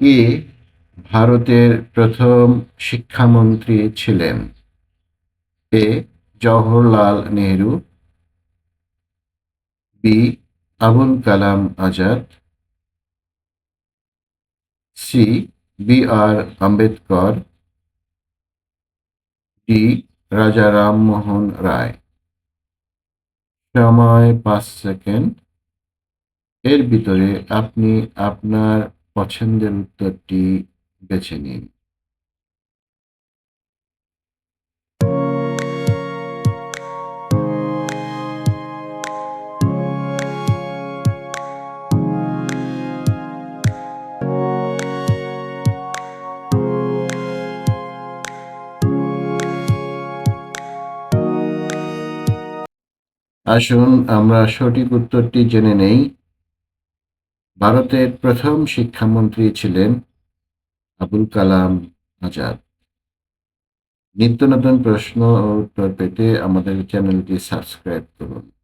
কে ভারতের প্রথম শিক্ষামন্ত্রী ছিলেন? এ. Jawaharlal Nehru, B. Abul Kalam Azad, C. B আর আম্বেদকর, ডি. রাজা রামমোহন রায়। সময় 5 সেকেন্ড। এর ভিতরে আপনি আপনার পছন্দের উত্তরটি বেছে নিন। আসুন আমরা সঠিক উত্তরটি জেনে নেই। ভারতের প্রথম শিক্ষামন্ত্রী ছিলেন আবুল কালাম আজাদ। নিত্য নতুন প্রশ্ন ও উত্তর পেতে আমাদের চ্যানেলটি সাবস্ক্রাইব করুন।